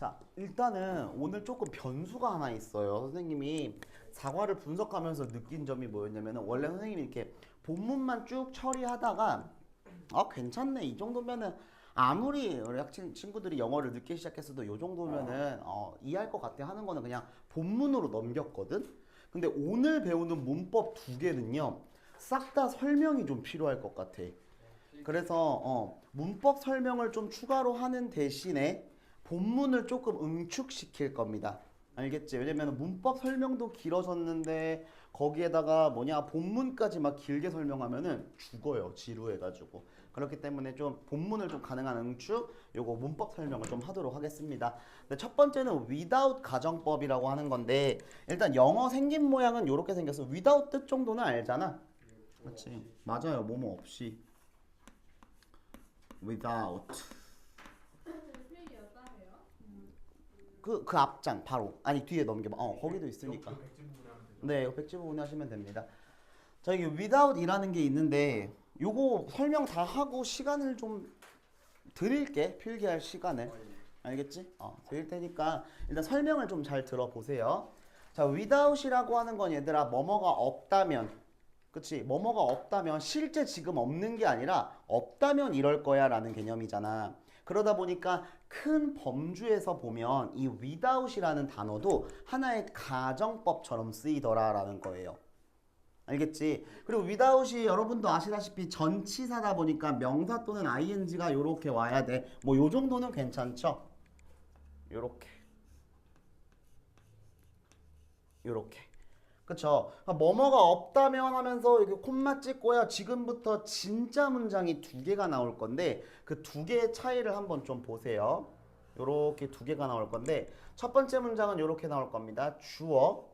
자, 일단은 오늘 조금 변수가 하나 있어요. 선생님이 사과를 분석하면서 느낀 점이 뭐였냐면 원래 선생님이 이렇게 본문만 쭉 처리하다가 괜찮네. 이 정도면은 아무리 우리 학생 친구들이 영어를 늦게 시작했어도 이 정도면은 이해할 것 같아 하는 거는 그냥 본문으로 넘겼거든. 근데 오늘 배우는 문법 두 개는요. 싹 다 설명이 좀 필요할 것 같아. 그래서 문법 설명을 좀 추가로 하는 대신에 본문을 조금 응축시킬 겁니다. 알겠지? 왜냐면 문법 설명도 길어졌는데 거기에다가 본문까지 막 길게 설명하면은 죽어요. 지루해가지고. 그렇기 때문에 좀 본문을 좀 가능한 응축, 요거 문법 설명을 좀 하도록 하겠습니다. 근데 첫 번째는 without 가정법이라고 하는 건데 일단 영어 생긴 모양은 요렇게 생겼어. without 뜻 정도는 알잖아. 그렇지. 맞아요. 뭐뭐 없이. without. 그 앞장 바로 아니 뒤에 넘겨봐. 거기도 있으니까. 네, 백지 부분에 하시면 됩니다. 자, 이게 without이라는 게 있는데 요거 설명 다 하고 시간을 좀 드릴게. 필기할 시간을. 알겠지? 드릴 테니까 일단 설명을 좀 잘 들어보세요. 자, without이라고 하는 건 얘들아 뭐뭐가 없다면 그치? 뭐뭐가 없다면 실제 지금 없는 게 아니라 없다면 이럴 거야 라는 개념이잖아. 그러다 보니까 큰 범주에서 보면 이 without이라는 단어도 하나의 가정법처럼 쓰이더라 라는 거예요. 알겠지? 그리고 without이 여러분도 아시다시피 전치사다 보니까 명사 또는 ing가 요렇게 와야 돼. 뭐 요 정도는 괜찮죠? 요렇게. 요렇게. 그쵸? 뭐뭐가 없다면 하면서 이렇게 콤마 찍고요. 지금부터 진짜 문장이 두 개가 나올 건데 그 두 개의 차이를 한번 좀 보세요. 요렇게 두 개가 나올 건데 첫 번째 문장은 요렇게 나올 겁니다. 주어.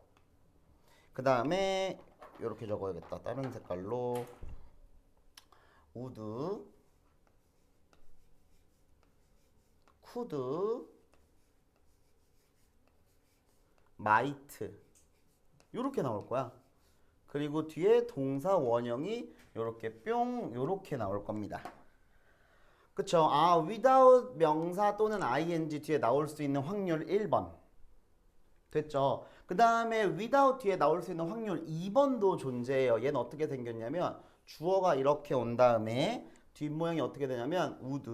그 다음에 요렇게 적어야겠다. 다른 색깔로 would, could, might 요렇게 나올 거야. 그리고 뒤에 동사 원형이 요렇게 뿅 요렇게 나올 겁니다. 그쵸? without 명사 또는 ing 뒤에 나올 수 있는 확률 1번. 됐죠? 그 다음에 without 뒤에 나올 수 있는 확률 2번도 존재해요. 얘는 어떻게 생겼냐면 주어가 이렇게 온 다음에 뒷모양이 어떻게 되냐면 would,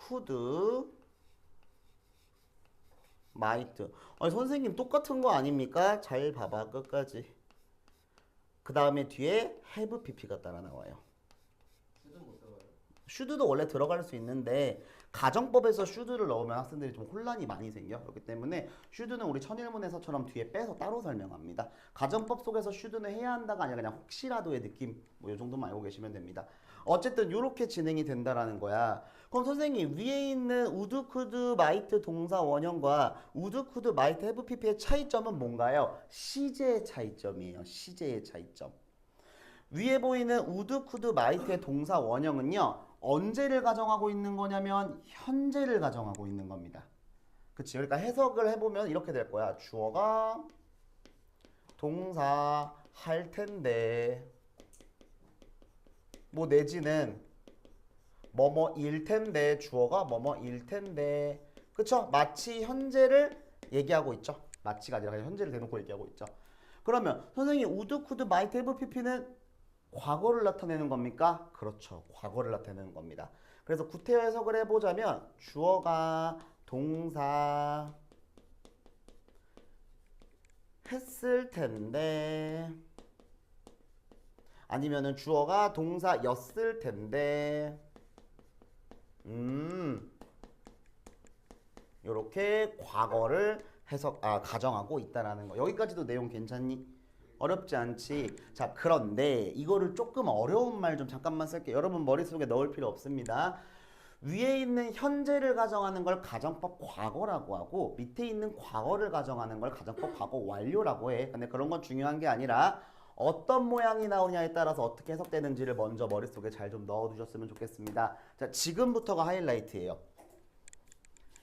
could, might. 아니, 선생님 똑같은 거 아닙니까? 잘 봐봐 끝까지. 그 다음에 뒤에 have pp가 따라 나와요. should도 원래 들어갈 수 있는데 가정법에서 should를 넣으면 학생들이 좀 혼란이 많이 생겨. 그렇기 때문에 should는 우리 천일문에서처럼 뒤에 빼서 따로 설명합니다. 가정법 속에서 should는 해야 한다가 아니라 그냥 혹시라도의 느낌 뭐 이 정도만 알고 계시면 됩니다. 어쨌든 이렇게 진행이 된다라는 거야. 그럼 선생님 위에 있는 would, could, might 동사 원형과 would, could, might, have, pp의 차이점은 뭔가요? 시제의 차이점이에요. 시제의 차이점. 위에 보이는 would, could, might의 동사 원형은요. 언제를 가정하고 있는 거냐면 현재를 가정하고 있는 겁니다. 그치? 그러니까 해석을 해보면 이렇게 될 거야. 주어가 동사 할 텐데 뭐 내지는 뭐뭐일 텐데 주어가 뭐뭐일 텐데 그쵸? 마치 현재를 얘기하고 있죠. 마치가 아니라 그냥 현재를 대놓고 얘기하고 있죠. 그러면 선생님 would, could, might, have, pp는 과거를 나타내는 겁니까? 그렇죠. 과거를 나타내는 겁니다. 그래서 구태여 해석을 해보자면 주어가 동사 했을 텐데 아니면은 주어가 동사였을 텐데 요렇게 과거를 가정하고 있다라는 거. 여기까지도 내용 괜찮니? 어렵지 않지? 자, 그런데 이거를 조금 어려운 말 좀 잠깐만 쓸게요. 여러분 머릿속에 넣을 필요 없습니다. 위에 있는 현재를 가정하는 걸 가정법 과거라고 하고 밑에 있는 과거를 가정하는 걸 가정법 과거 완료라고 해. 근데 그런 건 중요한 게 아니라 어떤 모양이 나오냐에 따라서 어떻게 해석되는지를 먼저 머릿속에 잘 좀 넣어두셨으면 좋겠습니다. 자, 지금부터가 하이라이트예요.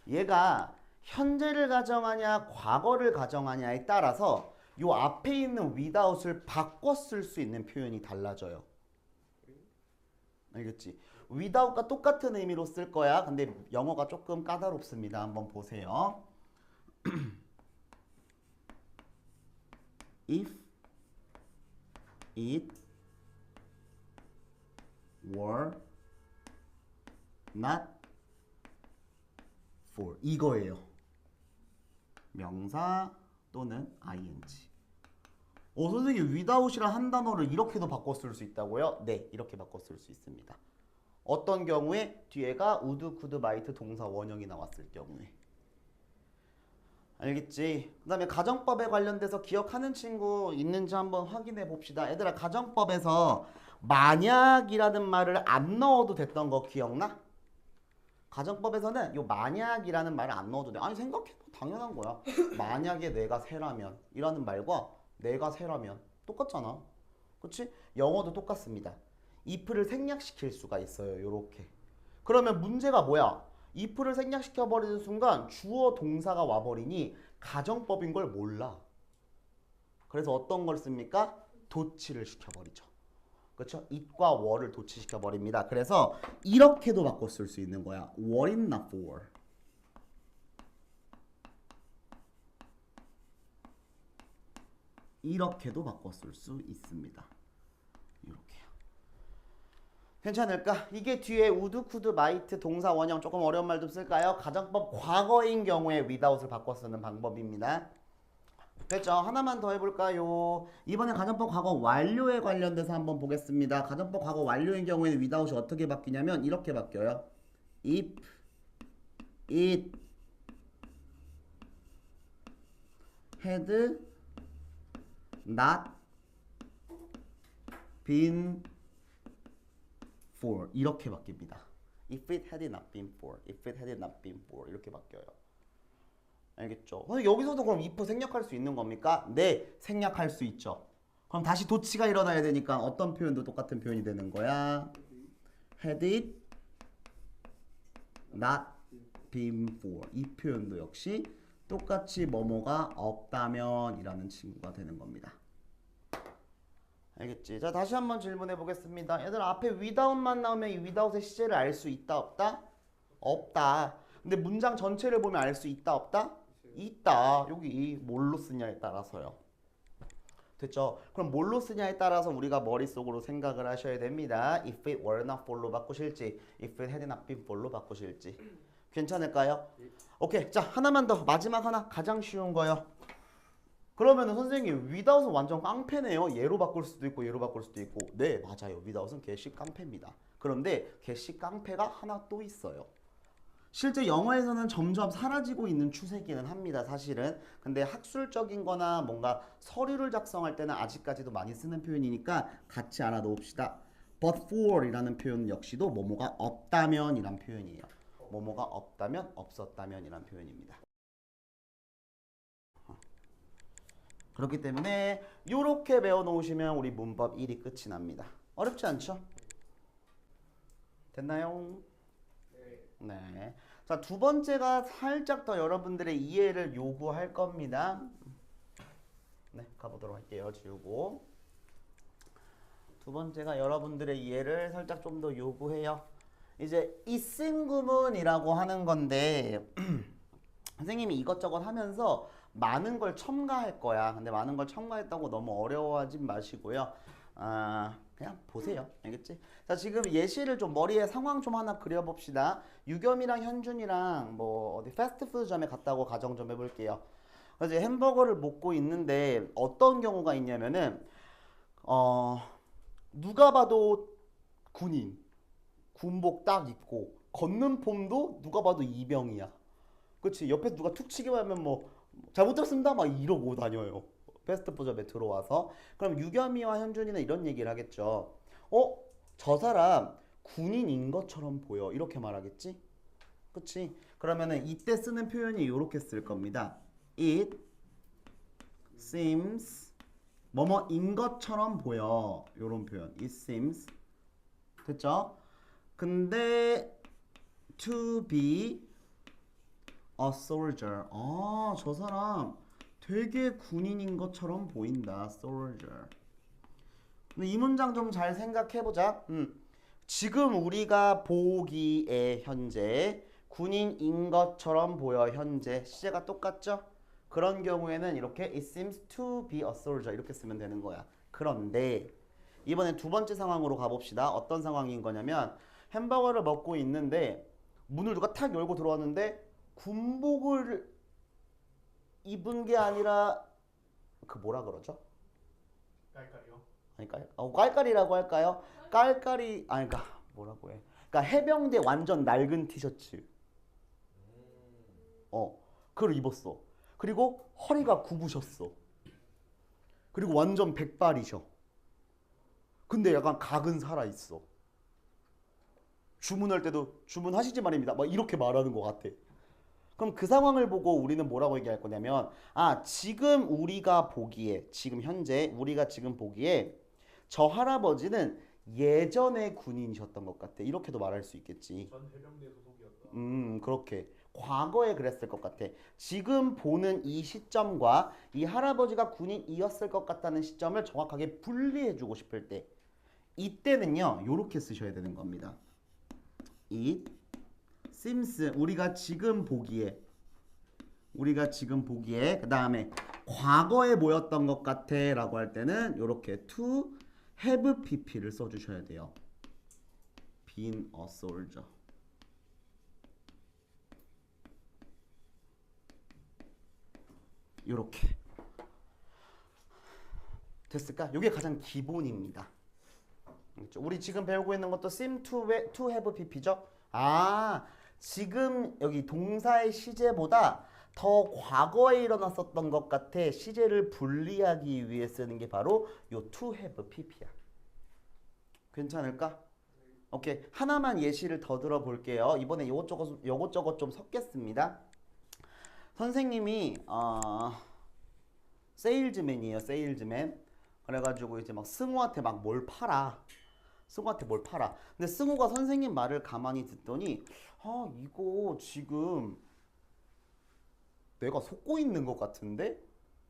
얘가 현재를 가정하냐 과거를 가정하냐에 따라서 요 앞에 있는 without을 바꿔 쓸 수 있는 표현이 달라져요. 알겠지? without과 똑같은 의미로 쓸 거야. 근데 영어가 조금 까다롭습니다. 한번 보세요. If it were not for 이거예요. 명사 또는 ing. 선생님 without이란 한 단어를 이렇게도 바꿔 쓸 수 있다고요? 네, 이렇게 바꿔 쓸 수 있습니다. 어떤 경우에 뒤에가 would, could, might 동사 원형이 나왔을 경우에. 알겠지? 그 다음에 가정법에 관련돼서 기억하는 친구 있는지 한번 확인해 봅시다. 얘들아, 가정법에서 만약이라는 말을 안 넣어도 됐던 거 기억나? 가정법에서는 요 만약이라는 말을 안 넣어도 돼. 아니 생각해봐, 당연한 거야. 만약에 내가 새라면 이라는 말과 내가 새라면 똑같잖아. 그치? 영어도 똑같습니다. if를 생략시킬 수가 있어요. 요렇게. 그러면 문제가 뭐야? if를 생략시켜버리는 순간 주어 동사가 와버리니 가정법인 걸 몰라. 그래서 어떤 걸 씁니까? 도치를 시켜버리죠. 그렇죠? it과 were를 도치시켜버립니다. 그래서 이렇게도 바꿔 쓸 수 있는 거야. What it not for. 이렇게도 바꿔 쓸 수 있습니다. 이렇게요. 괜찮을까? 이게 뒤에 would, could, might 동사 원형 조금 어려운 말 좀 쓸까요? 가정법 과거인 경우에 without을 바꿔 쓰는 방법입니다. 됐죠? 하나만 더 해볼까요? 이번에 가정법 과거 완료에 관련돼서 한번 보겠습니다. 가정법 과거 완료인 경우에는 without이 어떻게 바뀌냐면 이렇게 바뀌어요. If it had not been for 이렇게 바뀝니다. If it had not been for, if it had not been for 이렇게 바뀌어요. 알겠죠? 근데 여기서도 그럼 if 생략할 수 있는 겁니까? 네, 생략할 수 있죠. 그럼 다시 도치가 일어나야 되니까 어떤 표현도 똑같은 표현이 되는 거야? Had it not been for 이 표현도 역시 똑같이 뭐뭐가 없다면 이라는 친구가 되는 겁니다. 알겠지? 자, 다시 한번 질문해 보겠습니다. 얘들 앞에 without만 나오면 이 without의 시제를 알 수 있다 없다? 없다. 근데 문장 전체를 보면 알 수 있다 없다? 있다. 여기 뭘로 쓰냐에 따라서요. 됐죠? 그럼 뭘로 쓰냐에 따라서 우리가 머릿속으로 생각을 하셔야 됩니다. If it were not for로 바꾸실지 If it had not been for로 바꾸실지 괜찮을까요? 오케이, 자 하나만 더, 마지막 하나, 가장 쉬운 거요. 그러면은 선생님 without은 완전 깡패네요. 얘로 바꿀 수도 있고 얘로 바꿀 수도 있고. 네, 맞아요. without은 개씨 깡패입니다. 그런데 개씨 깡패가 하나 또 있어요. 실제 영어에서는 점점 사라지고 있는 추세기는 합니다. 사실은. 근데 학술적인 거나 뭔가 서류를 작성할 때는 아직까지도 많이 쓰는 표현이니까 같이 알아놓읍시다. But for 이라는 표현 역시도 뭐뭐가 없다면 이란 표현이에요. 뭐뭐가 없다면, 없었다면 이란 표현입니다. 그렇기 때문에 이렇게 배워놓으시면 우리 문법 1이 끝이 납니다. 어렵지 않죠? 됐나요? 네. 자, 두 번째가 살짝 더 여러분들의 이해를 요구할 겁니다. 네, 가보도록 할게요. 지우고. 두 번째가 여러분들의 이해를 살짝 좀 더 요구해요. 이제 이씀 구문이라고 하는 건데 선생님이 이것저것 하면서 많은 걸 첨가할 거야. 근데 많은 걸 첨가했다고 너무 어려워하지 마시고요. 그냥 보세요. 알겠지? 자, 지금 예시를 좀 머리에 상황 좀 하나 그려봅시다. 유겸이랑 현준이랑 뭐 어디 패스트푸드점에 갔다고 가정 좀 해볼게요. 그래서 햄버거를 먹고 있는데 어떤 경우가 있냐면은 누가 봐도 군인, 군복 딱 입고 걷는 폼도 누가 봐도 이병이야. 그치? 옆에 누가 툭 치기만 하면 뭐 잘못했습니다 막 이러고 다녀요. 패스트푸드점에 들어와서. 그럼 유겸이와 현준이는 이런 얘기를 하겠죠. 저 사람 군인인 것처럼 보여. 이렇게 말하겠지? 그치? 그러면은 이때 쓰는 표현이 이렇게 쓸 겁니다. It seems 뭐뭐인 것처럼 보여. 요런 표현. It seems. 됐죠? 근데 to be a soldier. 저 사람 되게 군인인 것처럼 보인다. soldier. 근데 이 문장 좀 잘 생각해보자. 지금 우리가 보기에 현재 군인인 것처럼 보여 현재 시제가 똑같죠? 그런 경우에는 이렇게 it seems to be a soldier 이렇게 쓰면 되는 거야. 그런데 이번에 두 번째 상황으로 가봅시다. 어떤 상황인 거냐면 햄버거를 먹고 있는데 문을 누가 탁 열고 들어왔는데 군복을 입은 게 아니라 그 뭐라 그러죠? 깔깔이요? 아닐까요? 깔깔이라고 할까요? 깔깔이 아니 그러니까 뭐라고 해? 그러니까 해병대 완전 낡은 티셔츠. 그걸 입었어. 그리고 허리가 굽으셨어. 그리고 완전 백발이셔. 근데 약간 각은 살아 있어. 주문할 때도 주문하시지 말입니다. 막 이렇게 말하는 것 같아. 그럼 그 상황을 보고 우리는 뭐라고 얘기할 거냐면 지금 우리가 보기에 지금 현재 우리가 지금 보기에 저 할아버지는 예전에 군인이셨던 것 같아. 이렇게도 말할 수 있겠지. 전 해병대 소속이었다. 그렇게 과거에 그랬을 것 같아. 지금 보는 이 시점과 이 할아버지가 군인이었을 것 같다는 시점을 정확하게 분리해주고 싶을 때 이때는요 요렇게 쓰셔야 되는 겁니다. It seems 우리가 지금 보기에 그 다음에 과거에 보였던 것 같아 라고 할 때는 요렇게 to have pp를 써주셔야 돼요. been a soldier. 요렇게 됐을까? 이게 가장 기본입니다. 우리 지금 배우고 있는 것도 seem to have pp죠? 지금 여기 동사의 시제보다 더 과거에 일어났었던 것 같아 시제를 분리하기 위해 쓰는 게 바로 요 to have pp야. 괜찮을까? 오케이. 하나만 예시를 더 들어볼게요. 이번에 요것저것 좀 섞겠습니다. 선생님이 세일즈맨이에요. 세일즈맨. 그래가지고 이제 막 승우한테 막 뭘 팔아. 근데 승우가 선생님 말을 가만히 듣더니 이거 지금 내가 속고 있는 것 같은데?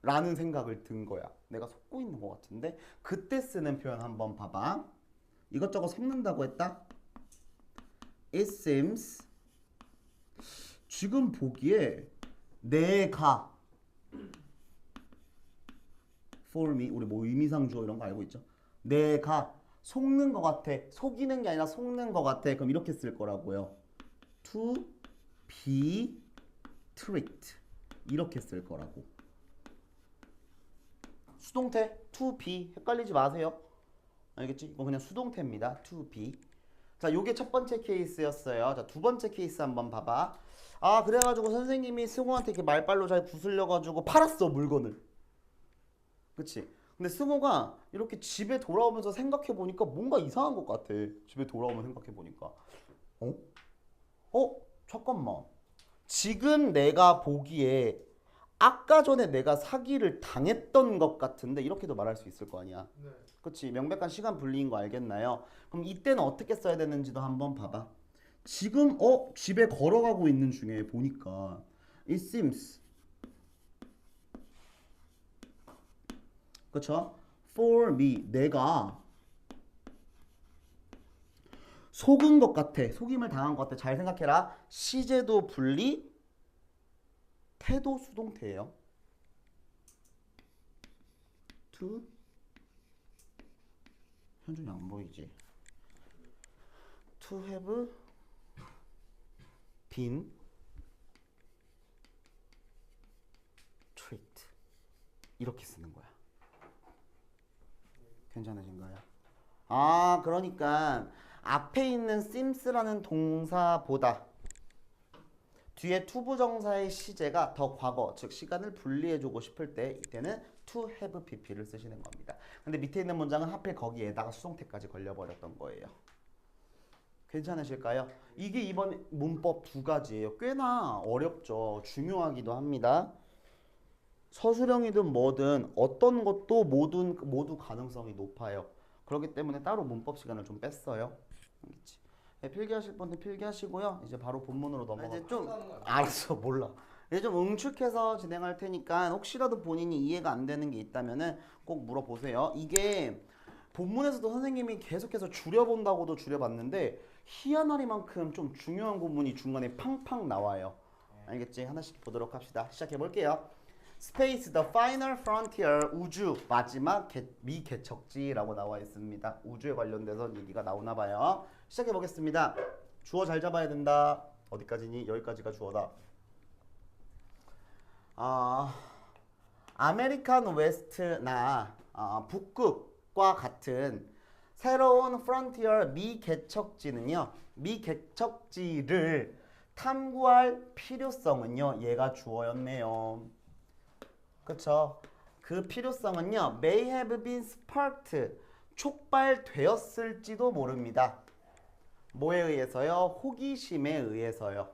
라는 생각을 든 거야. 내가 속고 있는 것 같은데? 그때 쓰는 표현 한번 봐봐. 이것저것 섞는다고 했다? It seems 지금 보기에 내가 for me 우리 뭐 의미상주어 이런 거 알고 있죠? 내가 속는 것 같아. 속이는 게 아니라 속는 것 같아. 그럼 이렇게 쓸 거라고요. To be tricked. 이렇게 쓸 거라고. 수동태 to be 헷갈리지 마세요. 알겠지? 이건 그냥 수동태입니다. to be. 자, 요게 첫 번째 케이스였어요. 자, 두 번째 케이스 한번 봐봐. 그래가지고 선생님이 승호한테 이렇게 말빨로 잘 구슬려가지고 팔았어, 물건을. 그치? 근데 승호가 이렇게 집에 돌아오면서 생각해보니까 뭔가 이상한 것 같아. 집에 돌아오면 생각해보니까. 잠깐만. 지금 내가 보기에 아까 전에 내가 사기를 당했던 것 같은데 이렇게도 말할 수 있을 거 아니야. 네. 그치? 명백한 시간 분리인 거 알겠나요? 그럼 이때는 어떻게 써야 되는지도 한번 봐봐. 지금 집에 걸어가고 있는 중에 보니까 it seems 그쵸? for me 내가 속은 것 같아. 속임을 당한 것 같아. 잘 생각해라. 시제도 분리 태도 수동태예요. to 현준이 안 보이지? to have been tricked 이렇게 쓰는 거야. 괜찮으신가요? 그러니까 앞에 있는 sims라는 동사보다 뒤에 투부정사의 시제가 더 과거, 즉 시간을 분리해주고 싶을 때 이때는 to have pp를 쓰시는 겁니다. 근데 밑에 있는 문장은 하필 거기에다가 수동태까지 걸려버렸던 거예요. 괜찮으실까요? 이게 이번 문법 두 가지예요. 꽤나 어렵죠. 중요하기도 합니다. 서술형이든 뭐든 어떤 것도 모두 가능성이 높아요. 그렇기 때문에 따로 문법 시간을 좀 뺐어요. 알겠지? 네, 필기하실 분들 필기하시고요. 이제 바로 본문으로 넘어가. 이제 좀 알았어, 몰라. 이제 좀 응축해서 진행할 테니까 혹시라도 본인이 이해가 안 되는 게 있다면은 꼭 물어보세요. 이게 본문에서도 선생님이 계속해서 줄여본다고도 줄여봤는데 희한하리만큼 좀 중요한 구문이 중간에 팡팡 나와요. 알겠지? 하나씩 보도록 합시다. 시작해 볼게요. Space, the final frontier, 우주, 마지막 미개척지라고 나와 있습니다. 우주에 관련돼서 얘기가 나오나 봐요. 시작해 보겠습니다. 주어 잘 잡아야 된다. 어디까지니? 여기까지가 주어다. 아메리칸 웨스트나 북극과 같은 새로운 프론티어 미개척지는요. 미개척지를 탐구할 필요성은요. 얘가 주어였네요. 그쵸? 그 필요성은요. may have been sparked 촉발되었을지도 모릅니다. 뭐에 의해서요? 호기심에 의해서요.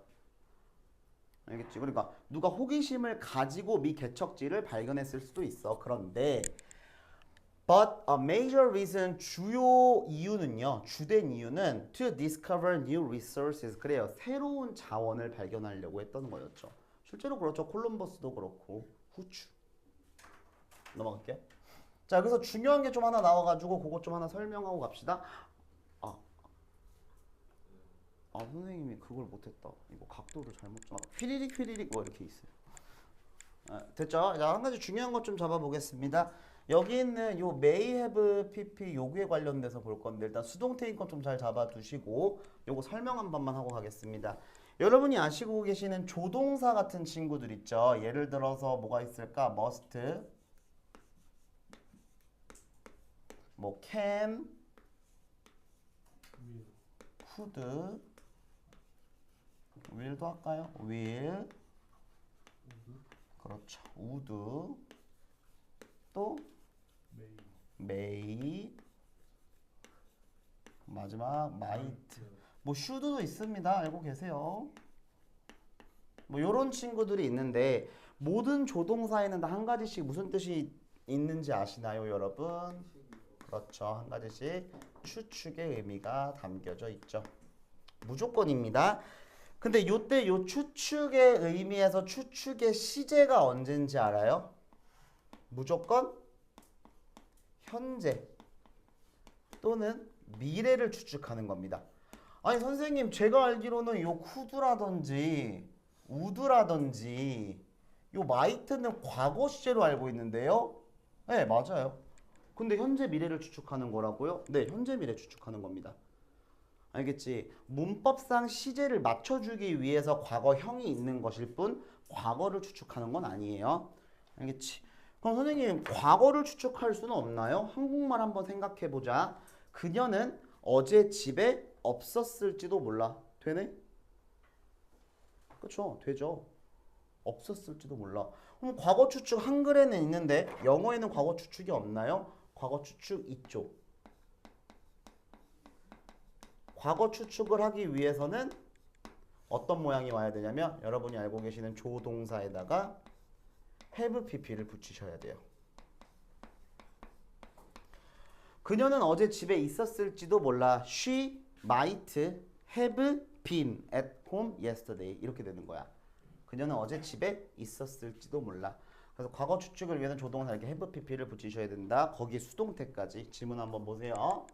알겠지? 그러니까 누가 호기심을 가지고 미개척지를 발견했을 수도 있어. 그런데 but a major reason 주요 이유는요. 주된 이유는 to discover new resources. 그래요. 새로운 자원을 발견하려고 했던 거였죠. 실제로 그렇죠. 콜럼버스도 그렇고 후추. 넘어갈게. 자, 그래서 중요한 게 좀 하나 나와가지고 그것 좀 하나 설명하고 갑시다. 선생님이 그걸 못했다. 이거 각도를 잘못 잡아. 휘리릭 휘리릭 뭐 이렇게 있어요. 됐죠? 자, 한 가지 중요한 것 좀 잡아보겠습니다. 여기 있는 요 may have pp 요구에 관련돼서 볼 건데 일단 수동태인 것 좀 잘 잡아두시고 요거 설명 한 번만 하고 가겠습니다. 여러분이 아시고 계시는 조동사 같은 친구들 있죠? 예를 들어서 뭐가 있을까? must, 뭐 can, could, will도 할까요? will, 그렇죠. would, 또 may, 마지막 might, 뭐 should도 있습니다. 알고 계세요? 뭐 요런 친구들이 있는데 모든 조동사에는 다 한 가지씩 무슨 뜻이 있는지 아시나요, 여러분? 그렇죠. 한 가지씩 추측의 의미가 담겨져 있죠. 무조건입니다. 근데 요때 요 추측의 의미에서 추측의 시제가 언제인지 알아요? 무조건 현재 또는 미래를 추측하는 겁니다. 아니 선생님 제가 알기로는 요 쿠드라든지 우드라든지 요 마이트는 과거 시제로 알고 있는데요. 네 맞아요. 근데 현재 미래를 추측하는 거라고요? 네 현재 미래 추측하는 겁니다. 알겠지? 문법상 시제를 맞춰주기 위해서 과거형이 있는 것일 뿐 과거를 추측하는 건 아니에요. 알겠지? 그럼 선생님 과거를 추측할 수는 없나요? 한국말 한번 생각해보자. 그녀는 어제 집에 없었을지도 몰라. 되네? 그쵸? 되죠. 없었을지도 몰라. 그럼 과거 추측 한글에는 있는데 영어에는 과거 추측이 없나요? 과거 추측 있죠. 과거 추측을 하기 위해서는 어떤 모양이 와야 되냐면 여러분이 알고 계시는 조동사에다가 have pp를 붙이셔야 돼요. 그녀는 어제 집에 있었을지도 몰라. She might have been at home yesterday. 이렇게 되는 거야. 그녀는 어제 집에 있었을지도 몰라. 그래서 과거 추측을 위해서는 조동사 이렇게 have pp를 붙이셔야 된다. 거기에 수동태까지. 질문 한번 보세요.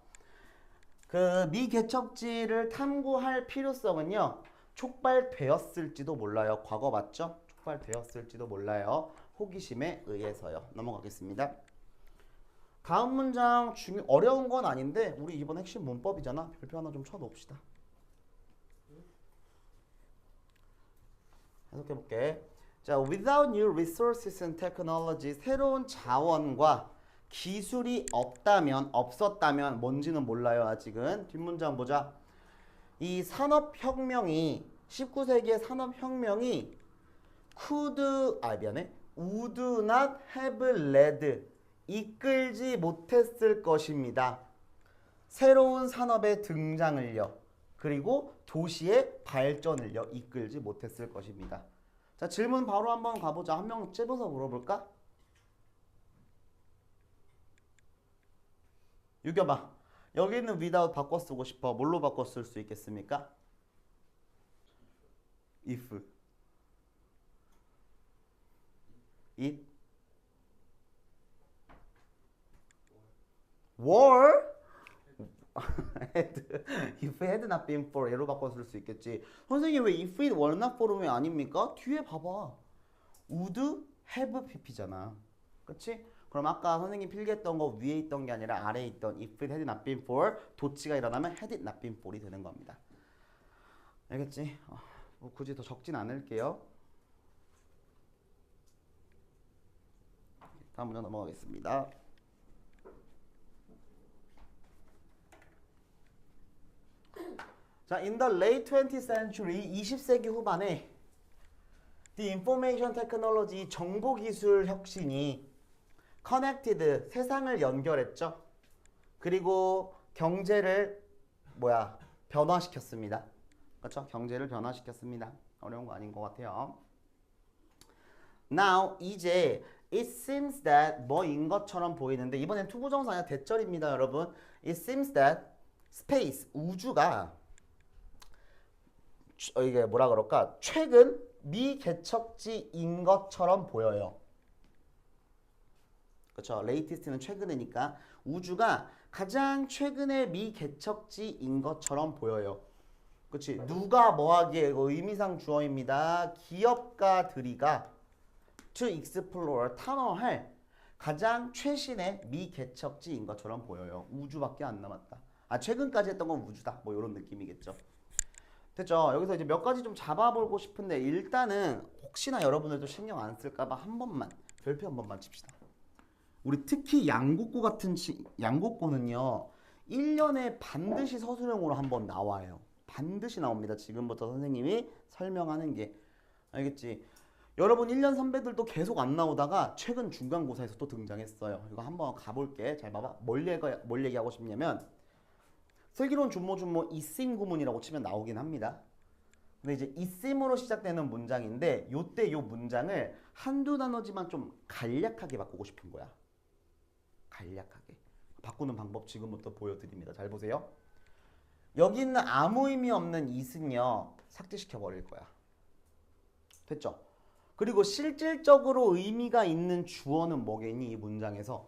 그 미개척지를 탐구할 필요성은요. 촉발되었을지도 몰라요. 과거 맞죠? 촉발되었을지도 몰라요. 호기심에 의해서요. 넘어가겠습니다. 다음 문장 어려운 건 아닌데 우리 이번 핵심 문법이잖아. 별표 하나 좀 쳐놓읍시다. 해석해볼게. 자, without new resources and technology 새로운 자원과 기술이 없었다면 뭔지는 몰라요. 아직은. 뒷문장 보자. 이 산업혁명이 19세기의 산업혁명이 would not have led 이끌지 못했을 것입니다. 새로운 산업의 등장을요. 그리고 도시의 발전을요. 이끌지 못했을 것입니다. 자, 질문 바로 한번 가보자. 한 명 찝어서 물어볼까? 유겸아, 여기 있는 without 바꿔 쓰고 싶어. 뭘로 바꿔 쓸 수 있겠습니까? if, it, were had if had not been for 얘로 바꿔 쓸 수 있겠지. 선생님 왜 if it were not for은 왜 아닙니까? 뒤에 봐봐. would have pp잖아. 그렇지? 그럼 아까 선생님 필기했던 거 위에 있던 게 아니라 아래에 있던 if it had not been for 도치가 일어나면 had it not been for이 되는 겁니다. 알겠지? 뭐 굳이 더 적진 않을게요. 다음 문제 넘어가겠습니다. 자, in the late 20th century, 20세기 후반에 the information technology, 정보기술 혁신이 connected, 세상을 연결했죠. 그리고 경제를 변화시켰습니다. 그렇죠? 경제를 변화시켰습니다. 어려운 거 아닌 것 같아요. Now, 이제 it seems that 뭐인 것처럼 보이는데 이번엔 투부정사 아니라 대절입니다, 여러분. It seems that space, 우주가 이게 뭐라 그럴까? 최근 미개척지인 것처럼 보여요. 그렇죠? latest는 최근이니까 우주가 가장 최근의 미개척지인 것처럼 보여요. 그렇지? 누가 뭐하기에 의미상 주어입니다. 기업가들이가 to explore, 탐험할 가장 최신의 미개척지인 것처럼 보여요. 우주밖에 안 남았다. 최근까지 했던 건 우주다. 뭐 이런 느낌이겠죠. 됐죠? 여기서 이제 몇 가지 좀 잡아보고 싶은데 일단은 혹시나 여러분들도 신경 안 쓸까봐 한 번만 별표 한 번만 칩시다. 우리 특히 양국고 같은 양국고는요 1년에 반드시 서술형으로 한번 나와요. 반드시 나옵니다. 지금부터 선생님이 설명하는 게. 알겠지? 여러분 1년 선배들도 계속 안 나오다가 최근 중간고사에서 또 등장했어요. 이거 한번 가볼게. 잘 봐봐. 뭘 얘기하고 싶냐면 슬기로운 준모 이심 구문이라고 치면 나오긴 합니다. 근데 이제 이심으로 시작되는 문장인데 요때 요 문장을 한두 단어지만 좀 간략하게 바꾸고 싶은 거야. 간략하게. 바꾸는 방법 지금부터 보여드립니다. 잘 보세요. 여기 있는 아무 의미 없는 it은요 삭제시켜 버릴 거야. 됐죠? 그리고 실질적으로 의미가 있는 주어는 뭐겠니? 이 문장에서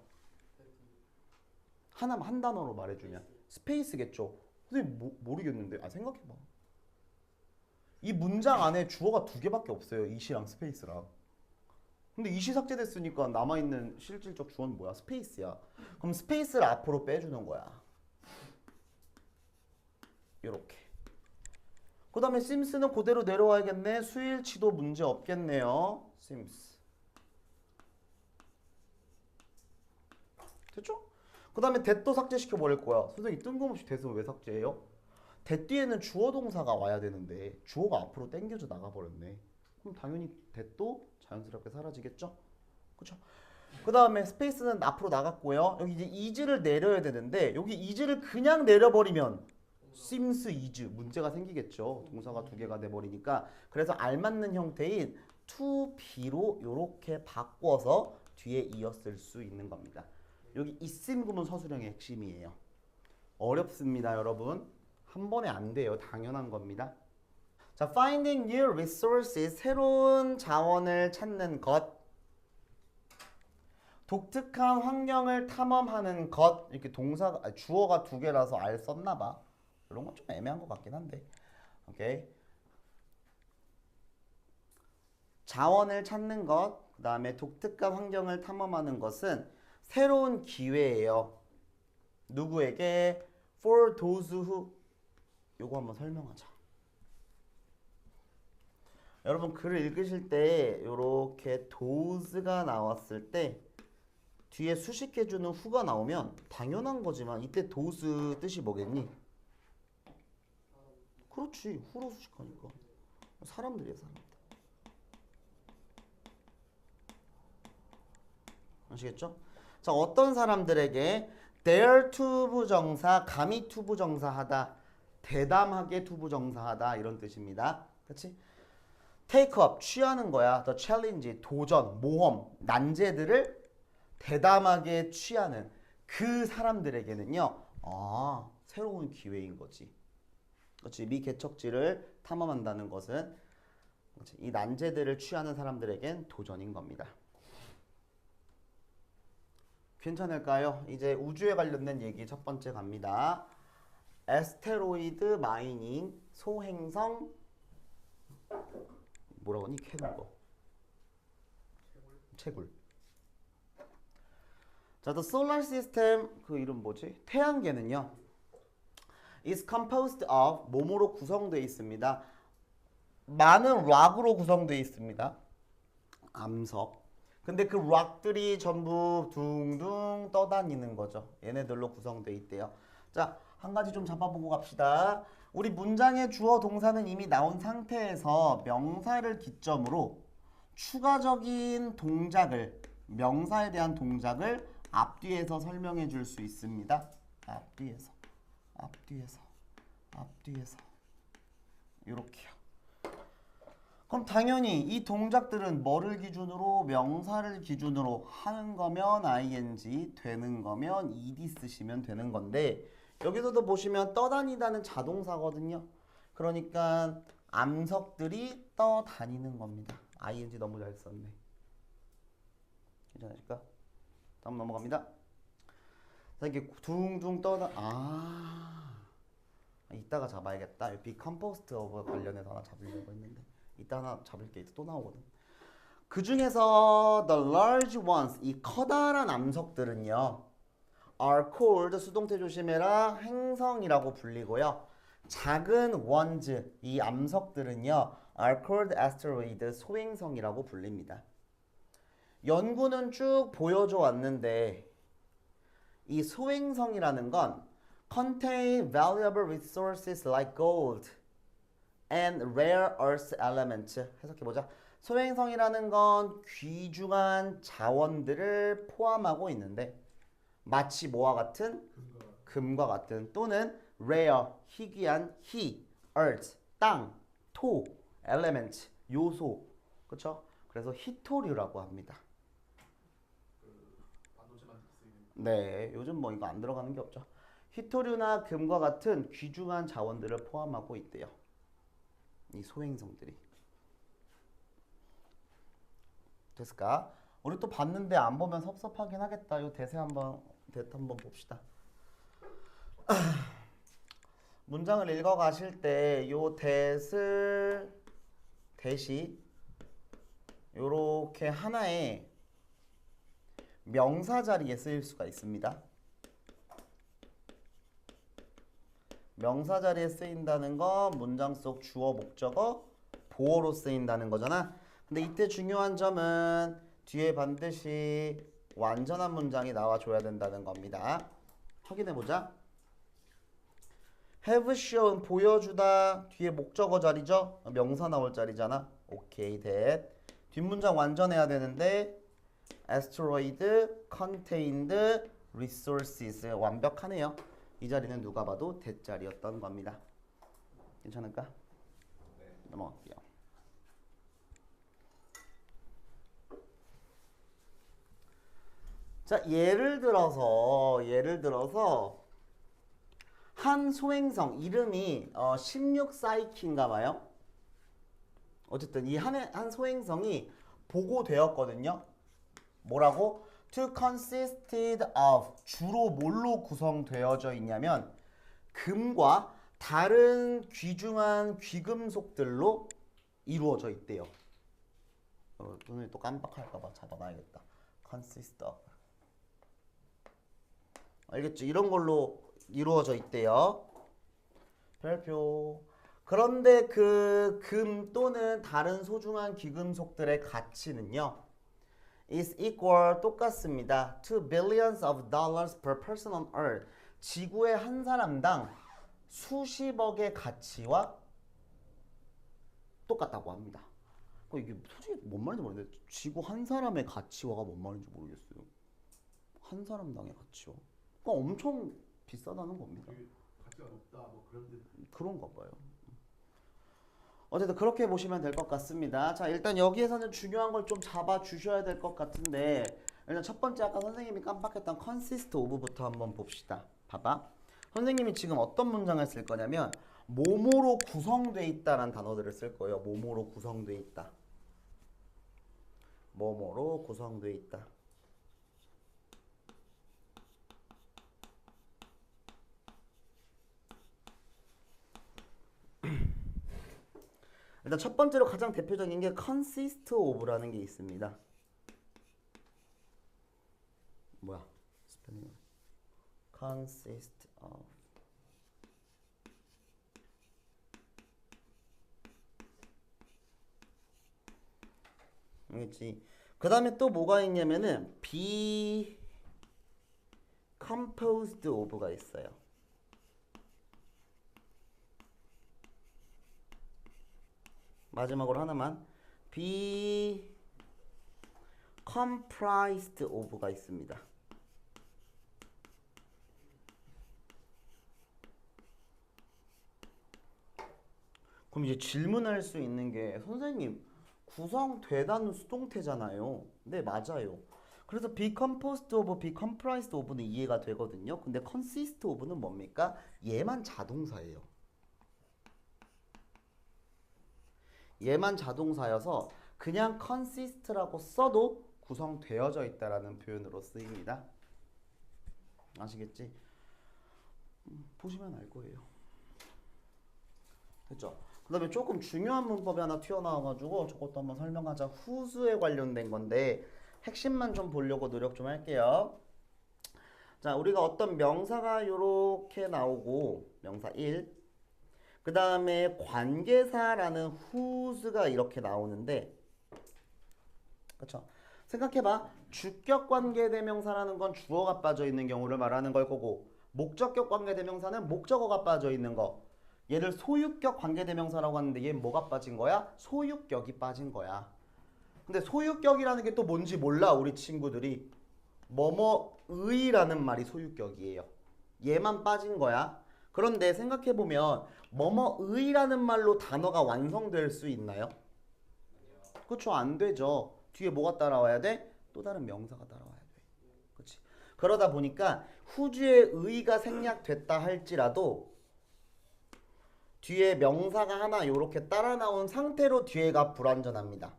한 단어로 말해주면 스페이스겠죠. 선생님 모르겠는데. 생각해봐. 이 문장 안에 주어가 두 개밖에 없어요. it이랑 스페이스랑. 근데 it이 삭제됐으니까 남아있는 실질적 주어는 뭐야? 스페이스야. 그럼 스페이스를 앞으로 빼주는 거야. 요렇게. 그 다음에 sims는 그대로 내려와야겠네. 수일치도 문제 없겠네요. sims. 됐죠? 그 다음에 that도 삭제시켜 버릴 거야. 선생님 뜬금없이 that은 왜 삭제해요? that 뒤에는 주어 동사가 와야 되는데 주어가 앞으로 당겨져 나가버렸네. 그럼 당연히 that도 자연스럽게 사라지겠죠? 그쵸? 그 다음에 스페이스는 앞으로 나갔고요. 여기 이제 is를 내려야 되는데 여기 is를 그냥 내려버리면 seems is 문제가 생기겠죠. 동사가 두 개가 돼버리니까. 그래서 알맞는 형태인 to be로 이렇게 바꿔서 뒤에 이었을 수 있는 겁니다. 여기 이심 구문 서술형의 핵심이에요. 어렵습니다, 여러분. 한 번에 안 돼요. 당연한 겁니다. 자, finding new resources, 새로운 자원을 찾는 것. 독특한 환경을 탐험하는 것. 이렇게 동사가 주어가 두 개라서 알 썼나 봐. 이런 건 좀 애매한 것 같긴 한데. 오케이. 자원을 찾는 것, 그 다음에 독특한 환경을 탐험하는 것은 새로운 기회예요. 누구에게? For those who. 요거 한번 설명하자. 여러분 글을 읽으실 때 요렇게 those가 나왔을 때 뒤에 수식해주는 who가 나오면 당연한 거지만 이때 those 뜻이 뭐겠니? 그렇지. who로 수식하니까. 사람들이야, 사람들. 아시겠죠? 자, 어떤 사람들에게 dare 투부정사, 감히 투부정사하다, 대담하게 투부정사하다 이런 뜻입니다. 그렇지? take up, 취하는 거야. the challenge, 도전, 모험, 난제들을 대담하게 취하는 그 사람들에게는요. 새로운 기회인 거지. 그렇지? 미개척지를 탐험한다는 것은 그렇지? 이 난제들을 취하는 사람들에겐 도전인 겁니다. 괜찮을까요? 이제 우주에 관련된 얘기 첫 번째 갑니다. 에스테로이드 마이닝, 소행성 뭐라고 하니? 캐는 거. 채굴. 자, the solar system 그 이름 뭐지? 태양계는요. is composed of 뭐뭐로 구성되어 있습니다. 많은 락으로 구성되어 있습니다. 암석. 근데 그 락들이 전부 둥둥 떠다니는 거죠. 얘네들로 구성되어 있대요. 자, 한 가지 좀 잡아보고 갑시다. 우리 문장의 주어 동사는 이미 나온 상태에서 명사를 기점으로 추가적인 동작을 명사에 대한 동작을 앞뒤에서 설명해 줄 수 있습니다. 앞뒤에서 이렇게요. 그럼 당연히 이 동작들은 뭐를 기준으로 명사를 기준으로 하는 거면 ing, 되는 거면 ed 쓰시면 되는 건데 여기서도 보시면 떠다니다는 자동사거든요. 그러니까 암석들이 떠다니는 겁니다. ing 너무 잘 썼네. 괜찮으실까? 다음 넘어갑니다. 자, 이렇게 둥둥 이따가 잡아야겠다. 비컴포스트 오브 관련해서 하나 잡으려고 했는데 이따 하나 잡을 게 또 나오거든. 그 중에서 the large ones, 이 커다란 암석들은요, are called, 수동태 조심해라, 행성이라고 불리고요. 작은 ones, 이 암석들은요, are called asteroid, 소행성이라고 불립니다. 연구는 쭉 보여줘 왔는데 이 소행성이라는 건 contain valuable resources like gold and rare earth elements. 해석해보자. 소행성이라는 건 귀중한 자원들을 포함하고 있는데 마치 뭐와 같은? 금과 같은 또는 rare, 희귀한 earth, 땅, 토, element, 요소. 그쵸? 그래서 희토류라고 합니다. 반도체 만들 때 쓰이는. 네, 요즘 뭐 이거 안 들어가는 게 없죠. 희토류나 금과 같은 귀중한 자원들을 포함하고 있대요. 이 소행성들이. 됐을까? 우리 또 봤는데 안 보면 섭섭하긴 하겠다. 요 대세 한번 봅시다. 문장을 읽어 가실 때 요 대시 요렇게 하나의 명사 자리에 쓰일 수가 있습니다. 명사 자리에 쓰인다는 거 문장 속 주어, 목적어, 보어로 쓰인다는 거잖아. 근데 이때 중요한 점은 뒤에 반드시 완전한 문장이 나와줘야 된다는 겁니다. 확인해보자. have shown, 보여주다. 뒤에 목적어 자리죠? 명사 나올 자리잖아. 오케이, that. 뒷문장 완전해야 되는데 asteroid contained resources. 완벽하네요. 이 자리는 누가 봐도 대자리였던 겁니다. 괜찮을까? 네. 넘어갈게요. 자, 예를 들어서 한 소행성 이름이 16사이키인가 봐요. 어쨌든 이 한 소행성이 보고되었거든요. 뭐라고? To consisted of, 주로 뭘로 구성되어져 있냐면 금과 다른 귀중한 귀금속들로 이루어져 있대요. 오늘 또 깜빡할까봐 잡아놔야겠다. consist of. 알겠죠? 이런 걸로 이루어져 있대요. 별표. 그런데 그 금 또는 다른 소중한 귀금속들의 가치는요, is equal, 똑같습니다. to billions of dollars per person on earth. 지구의 한 사람당 수십억의 가치와 똑같다고 합니다. 이게 솔직히 뭔 말인지 모르겠는데 지구 한 사람의 가치와가 뭔 말인지 모르겠어요. 한 사람당의 가치와. 그러니까 엄청 비싸다는 겁니다. 가치가 높다 뭐 그런 데. 그런가 봐요. 어쨌든 그렇게 보시면 될 것 같습니다. 자, 일단 여기에서는 중요한 걸 좀 잡아 주셔야 될 것 같은데 일단 첫 번째 아까 선생님이 깜빡했던 consist of부터 한번 봅시다. 봐봐. 선생님이 지금 어떤 문장을 쓸 거냐면 뭐뭐로 구성돼 있다라는 단어들을 쓸 거예요. 뭐뭐로 구성돼 있다. 뭐뭐로 구성돼 있다. 일단 첫 번째로 가장 대표적인 게 consist of라는 게 있습니다. 뭐야? 스펠링. consist of. 알겠지? 그 다음에 또 뭐가 있냐면은 be composed of가 있어요. 마지막으로 하나만 be comprised of가 있습니다. 그럼 이제 질문할 수 있는 게 선생님 구성되다는 수동태잖아요. 네, 맞아요. 그래서 be composed of, be comprised of는 이해가 되거든요. 근데 consist of는 뭡니까? 얘만 자동사예요. 얘만 자동사여서 그냥 consist라고 써도 구성되어져 있다라는 표현으로 쓰입니다. 아시겠지? 보시면 알 거예요. 됐죠? 그 다음에 조금 중요한 문법이 하나 튀어나와가지고 저것도 한번 설명하자. whose에 관련된 건데 핵심만 좀 보려고 노력 좀 할게요. 자, 우리가 어떤 명사가 이렇게 나오고 명사 1, 그 다음에 관계사라는 whose가 이렇게 나오는데, 그쵸? 생각해봐. 주격 관계대명사라는 건 주어가 빠져 있는 경우를 말하는 걸 거고, 목적격 관계대명사는 목적어가 빠져 있는 거. 얘를 소유격 관계대명사라고 하는데 얘 뭐가 빠진 거야? 소유격이 빠진 거야. 근데 소유격이라는 게 또 뭔지 몰라 우리 친구들이. 뭐뭐의라는 말이 소유격이에요. 얘만 빠진 거야. 그런데 생각해보면 뭐뭐의라는 말로 단어가 완성될 수 있나요? 그쵸? 안 되죠. 뒤에 뭐가 따라와야 돼? 또 다른 명사가 따라와야 돼. 그치? 그러다 보니까 후주의 의가 생략됐다 할지라도 뒤에 명사가 하나 요렇게 따라 나온 상태로 뒤에가 불완전합니다.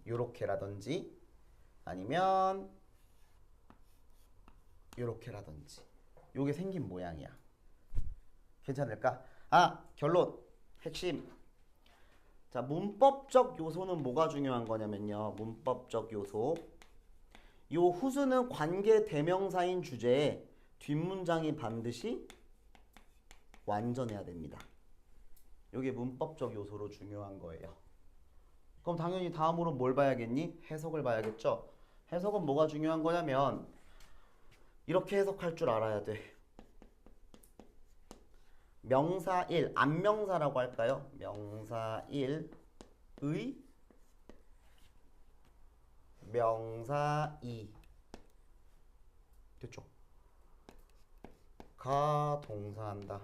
요렇게라든지 아니면 요렇게라든지 요게 생긴 모양이야. 괜찮을까? 아, 결론 핵심. 자, 문법적 요소는 뭐가 중요한 거냐면요. 문법적 요소. 요 후수는 관계 대명사인 주제에 뒷문장이 반드시 완전해야 됩니다. 요게 문법적 요소로 중요한 거예요. 그럼 당연히 다음으로 뭘 봐야겠니? 해석을 봐야겠죠? 해석은 뭐가 중요한 거냐면 이렇게 해석할 줄 알아야 돼. 명사 1, 안명사라고 할까요? 명사 1, 의, 명사 2. 됐죠? 가 동사한다.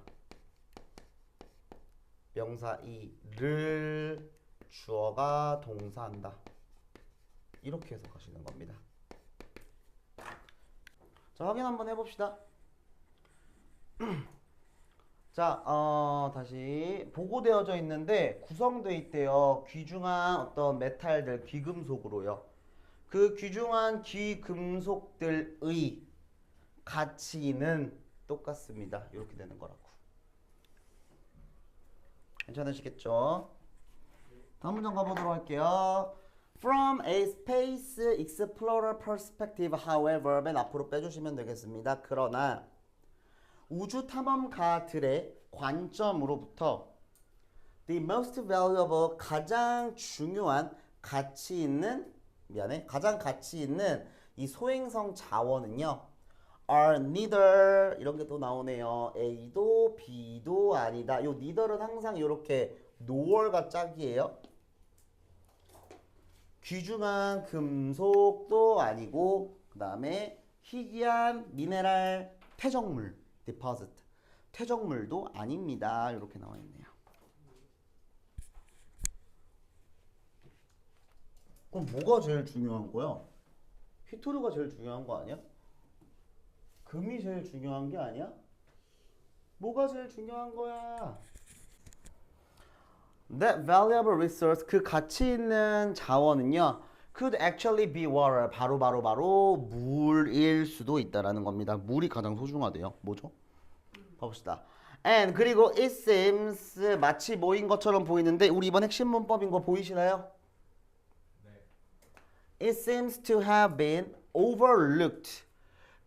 명사 2를 주어가 동사한다. 이렇게 해석하시는 겁니다. 자, 확인 한번 해봅시다. 자, 다시 보고되어져 있는데 구성되어 있대요. 귀중한 어떤 메탈들, 귀금속으로요. 그 귀중한 귀금속들의 가치는 똑같습니다. 이렇게 되는 거라고. 괜찮으시겠죠? 다음 문장 가보도록 할게요. From a space explorer perspective, however, 맨 앞으로 빼주시면 되겠습니다. 그러나 우주 탐험가들의 관점으로부터 the most valuable, 가장 중요한 가치 있는, 가장 가치 있는 이 소행성 자원은요, are neither, 이런 게 또 나오네요. A도 B도 아니다. 요 neither은 항상 이렇게 nor가 짝이에요. 귀중한 금속도 아니고, 그 다음에 희귀한 미네랄 퇴적물, deposit, 퇴적물도 아닙니다. 이렇게 나와 있네요. 그럼 뭐가 제일 중요한 거야? 히토류가 제일 중요한 거 아니야? 금이 제일 중요한 게 아니야? 뭐가 제일 중요한 거야? That valuable resource, 그 가치 있는 자원은요, could actually be water, 바로 물일 수도 있다라는 겁니다. 물이 가장 소중하대요. 뭐죠? 봐봅시다. And 그리고 it seems 마치 뭐인 것처럼 보이는데 우리 이번 핵심 문법인 거 보이시나요? 네. It seems to have been overlooked.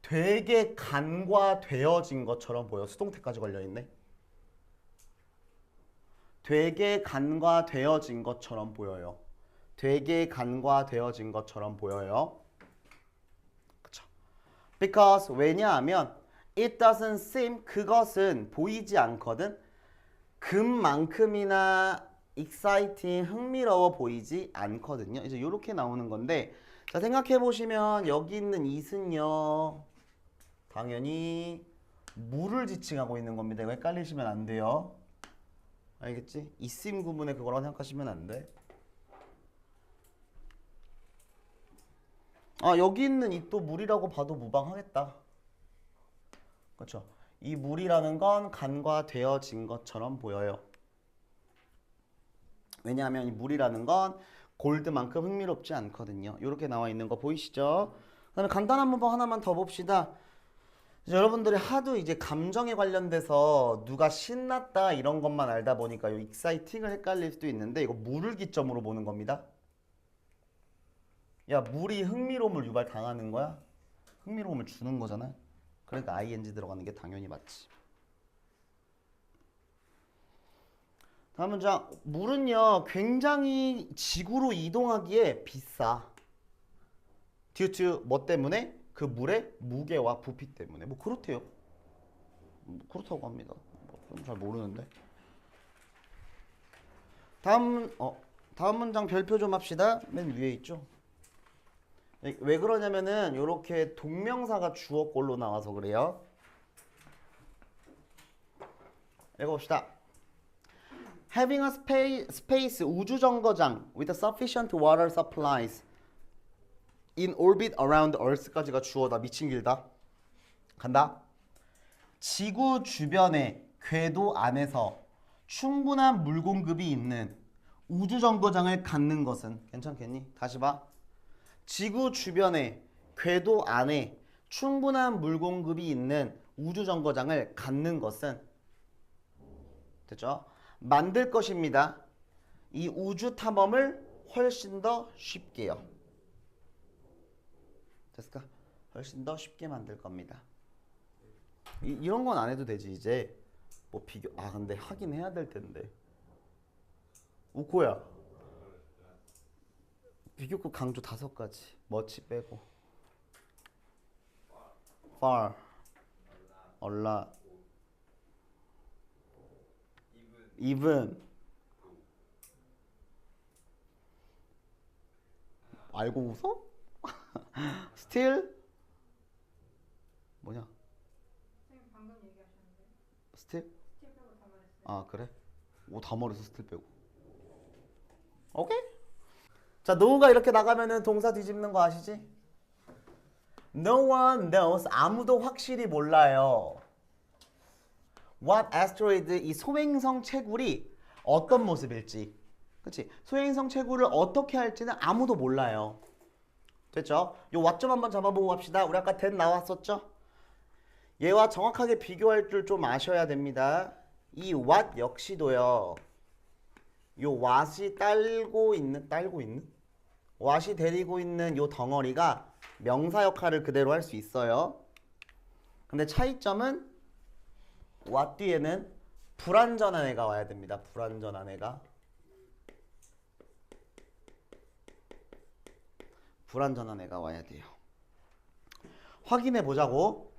되게 간과되어진 것처럼 보여. 수동태까지 걸려있네. 되게 간과되어진 것처럼 보여요. 되게 간과되어진 것처럼 보여요. 그쵸? Because 왜냐하면 it doesn't seem 그것은 보이지 않거든. 금만큼이나 exciting 흥미로워 보이지 않거든요. 이제 이렇게 나오는 건데 자 생각해 보시면 여기 있는 it은요 당연히 물을 지칭하고 있는 겁니다. 이거 헷갈리시면 안 돼요. 알겠지? 이심 구문의 그거라고 생각하시면 안 돼. 아 여기 있는 it도 물이라고 봐도 무방하겠다. 그렇죠? 이 물이라는 건 간과되어진 것처럼 보여요. 왜냐하면 이 물이라는 건 골드만큼 흥미롭지 않거든요. 이렇게 나와 있는 거 보이시죠? 그다음에 간단한 문법 하나만 더 봅시다. 이제 여러분들이 하도 이제 감정에 관련돼서 누가 신났다 이런 것만 알다 보니까 이 exciting을 헷갈릴 수도 있는데 이거 물을 기점으로 보는 겁니다. 야 물이 흥미로움을 유발당하는 거야? 흥미로움을 주는 거잖아. 그러니까 ing 들어가는 게 당연히 맞지. 다음 문장. 물은요 굉장히 지구로 이동하기에 비싸. due to 뭐 때문에? 그 물의 무게와 부피 때문에. 뭐 그렇대요. 그렇다고 합니다. 잘 모르는데. 다음 문장 별표 좀 합시다. 맨 위에 있죠. 왜 그러냐면은 이렇게 동명사가 주어꼴로 나와서 그래요. 읽어봅시다. Having a space 우주 정거장 with sufficient water supplies in orbit around Earth까지가 주어다. 미친 길다. 간다. 지구 주변의 궤도 안에서 충분한 물 공급이 있는 우주 정거장을 갖는 것은 괜찮겠니? 다시 봐. 지구 주변에 궤도 안에 충분한 물 공급이 있는 우주 정거장을 갖는 것은 됐죠? 만들 것입니다. 이 우주 탐험을 훨씬 더 쉽게요. 됐을까? 훨씬 더 쉽게 만들 겁니다. 이런 건 안 해도 되지 이제. 뭐 비교 근데 하긴 해야 될 텐데. 우코야. 비교급 강조 5가지. 머치 빼고. far, a lot, even. 알고 웃어? still? 뭐냐? 선생님 방금 얘기하셨는데 still? 스틸 빼고 다 말했어요. 아 그래? 다 머리에서 still 빼고. 오케이? 자, no가 이렇게 나가면은 동사 뒤집는 거 아시지? No one knows. 아무도 확실히 몰라요. What asteroid, 이 소행성 채굴이 어떤 모습일지. 그치? 소행성 채굴을 어떻게 할지는 아무도 몰라요. 됐죠? 요 what 좀 한번 잡아보고 갑시다. 우리 아까 that 나왔었죠? 얘와 정확하게 비교할 줄 좀 아셔야 됩니다. 이 what 역시도요. 요 what이 딸고 있는? what이 데리고 있는 요 덩어리가 명사 역할을 그대로 할 수 있어요. 근데 차이점은 what 뒤에는 불완전한 애가 와야 됩니다. 불완전한 애가. 불완전한 애가 와야 돼요. 확인해 보자고.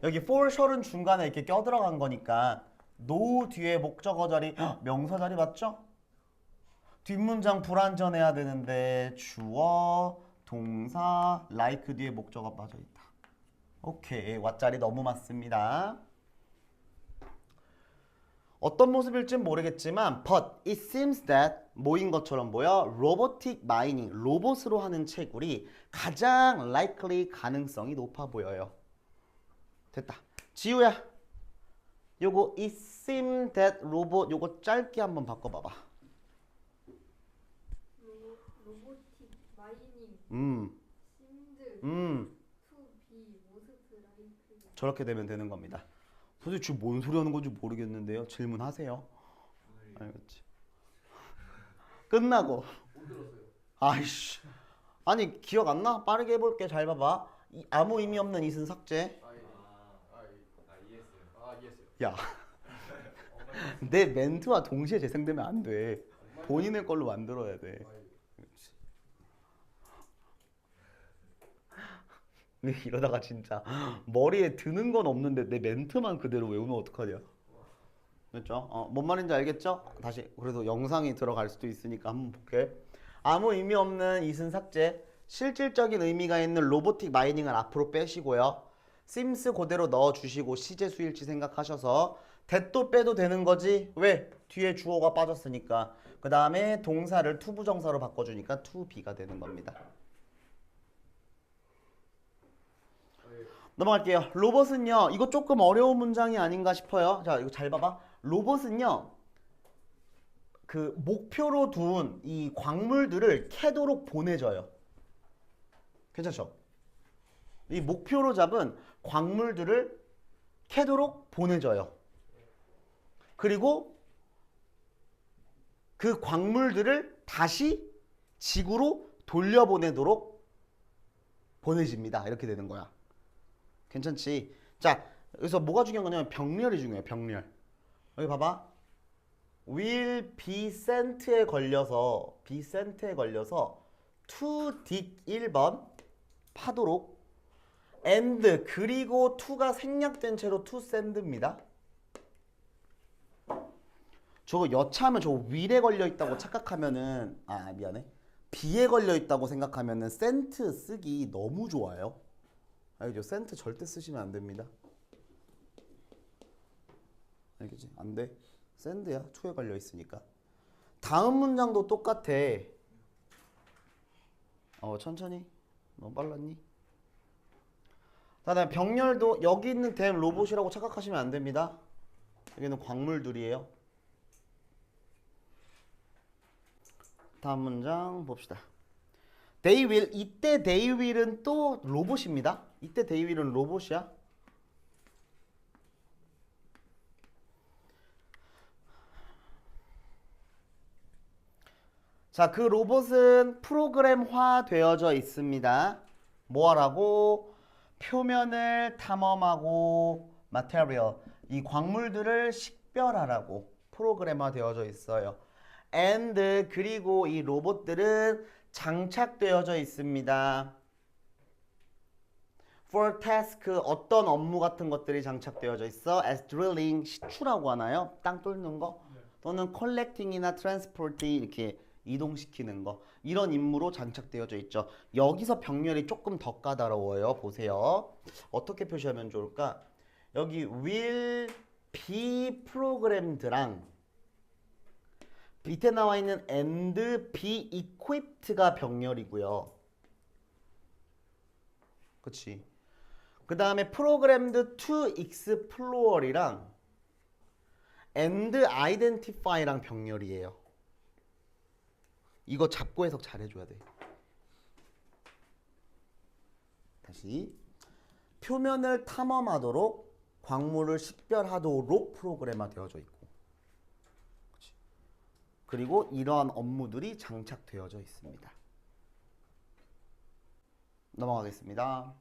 여기 for sure은 중간에 이렇게 껴들어간 거니까 no 뒤에 목적어 자리, 명사 자리 맞죠? 뒷문장 불완전해야 되는데 주어, 동사, like 뒤에 목적어 빠져있다. 오케이, what 자리 너무 맞습니다. 어떤 모습일진 모르겠지만 but it seems that 뭐인 것처럼 보여? robotic mining, 로봇으로 하는 채굴이 가장 likely 가능성이 높아 보여요. 됐다. 지우야, 요거 it seems that robot 요거 짧게 한번 바꿔봐봐. 로보틱 마이닝 심드 음. 투비 모스트 라이크. 저렇게 되면 되는 겁니다. 선생님 지금 뭔 소리 하는 건지 모르겠는데요. 질문하세요. 오늘 알겠지. 끝나고. 못 들었어요. 아이씨. 아니 기억 안 나? 빠르게 해볼게. 잘 봐봐. 아무 의미 없는 이슨 삭제. 이해했어요. 야. 내 멘트와 동시에 재생되면 안 돼. 본인의 걸로 만들어야 돼. 이러다가 진짜 머리에 드는 건 없는데 내 멘트만 그대로 외우면 어떡하냐. 그렇죠? 뭔 말인지 알겠죠? 다시 그래도 영상이 들어갈 수도 있으니까 한번 볼게. 아무 의미 없는 이슨 삭제. 실질적인 의미가 있는 로보틱 마이닝을 앞으로 빼시고요. 심스 그대로 넣어주시고 시제 수일치 생각하셔서 대도 빼도 되는 거지. 왜? 뒤에 주어가 빠졌으니까. 그 다음에 동사를 투부정사로 바꿔주니까 to be가 되는 겁니다. 넘어갈게요. 로봇은요. 이거 조금 어려운 문장이 아닌가 싶어요. 자, 이거 잘 봐봐. 로봇은요. 그 목표로 둔 이 광물들을 캐도록 보내줘요. 괜찮죠? 이 목표로 잡은 광물들을 캐도록 보내줘요. 그리고 그 광물들을 다시 지구로 돌려보내도록 보내집니다. 이렇게 되는 거야. 괜찮지? 자, 여기서 뭐가 중요한 거냐면 병렬이 중요해요. 병렬. 여기 봐봐. will be sent에 걸려서 to dig 1번 파도록 and 그리고 to가 생략된 채로 to send입니다. 저거 여차하면 저거 will에 걸려 있다고 착각하면은 미안해. be에 걸려 있다고 생각하면은 sent 쓰기 너무 좋아요. 알겠죠? sent 절대 쓰시면 안 됩니다. 알겠지? 안 돼. send야. to에 걸려 있으니까. 다음 문장도 똑같아. 천천히. 너무 빨랐니? 그다음에 병렬도 여기 있는 댐 로봇이라고 착각하시면 안 됩니다. 여기는 광물들이에요. 다음 문장 봅시다. They will. 이때 they will은 또 로봇입니다. 이때 they will은 로봇이야. 자, 그 로봇은 프로그램화 되어져 있습니다. 뭐하라고? 표면을 탐험하고 material, 이 광물들을 식별하라고 프로그램화 되어져 있어요. and 그리고 이 로봇들은 장착되어져 있습니다. for task, 어떤 업무 같은 것들이 장착되어져 있어? as drilling, 시추라고 하나요? 땅 뚫는 거? 또는 collecting이나 transporting, 이렇게 이동시키는 거, 이런 임무로 장착되어져 있죠. 여기서 병렬이 조금 더 까다로워요. 보세요. 어떻게 표시하면 좋을까? 여기 will be programmed랑 밑에 나와 있는 and be equipped가 병렬이고요. 그치? 그 다음에 programmed to explor이랑 and identify랑 병렬이에요. 이거 잡고 해석 잘 해줘야 돼. 다시. 표면을 탐험하도록 광물을 식별하도록 프로그램화 되어져 있고, 그치? 그리고 이러한 업무들이 장착되어져 있습니다. 넘어가겠습니다.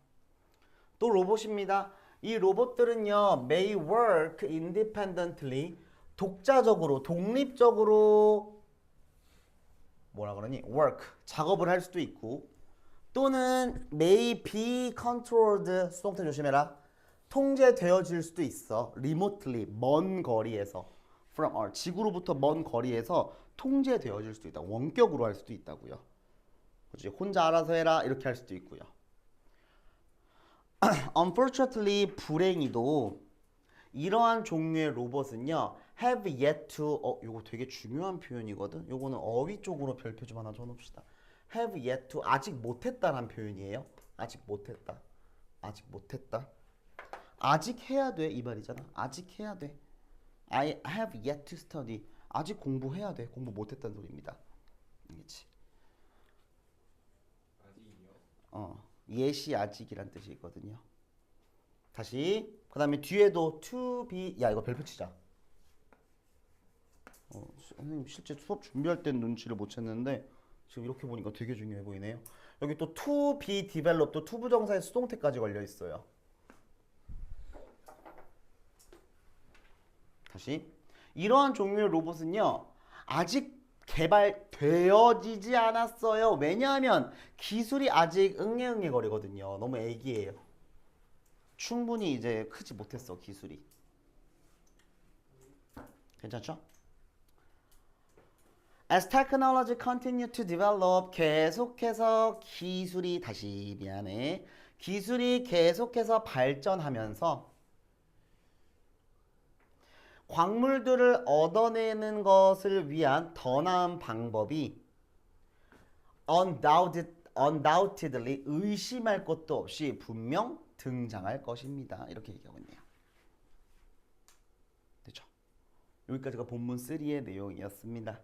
또 로봇입니다. 이 로봇들은요, may work independently, 독자적으로, 독립적으로 뭐라 그러니? work, 작업을 할 수도 있고, 또는 may be controlled, 수동태 조심해라, 통제되어질 수도 있어. remotely, 먼 거리에서, from Earth, 지구로부터 먼 거리에서 통제되어질 수도 있다. 원격으로 할 수도 있다고요. 그치? 혼자 알아서 해라 이렇게 할 수도 있고요. Unfortunately, 불행히도 이러한 종류의 로봇은요, have yet to, 요거 되게 중요한 표현이거든. 요거는 어휘 쪽으로 별표 좀 하나 줘놓읍시다. have yet to, 아직 못했다란 표현이에요. 아직 못했다. 아직 못했다. 아직 해야 돼 이 말이잖아. 아직 해야 돼. I have yet to study. 아직 공부해야 돼. 공부 못했다는 소리입니다. 알겠지? 아직이요? yet이 아직이란 뜻이 있거든요. 다시 그 다음에 뒤에도 to be 야 이거 별표 치자. 선생님 실제 수업 준비할 땐 눈치를 못 챘는데 지금 이렇게 보니까 되게 중요해 보이네요. 여기 또 to be developed to 부정사의 수동태까지 걸려 있어요. 다시 이러한 종류의 로봇은요 아직 개발되어지지 않았어요. 왜냐하면 기술이 아직 응애응애거리거든요. 너무 애기예요. 충분히 이제 크지 못했어 기술이. 괜찮죠? As technology continue to develop 계속해서 기술이 기술이 계속해서 발전하면서 광물들을 얻어내는 것을 위한 더 나은 방법이 undoubtedly 의심할 것도 없이 분명 등장할 것입니다. 이렇게 얘기하고 있네요. 됐죠? 여기까지가 본문 3의 내용이었습니다.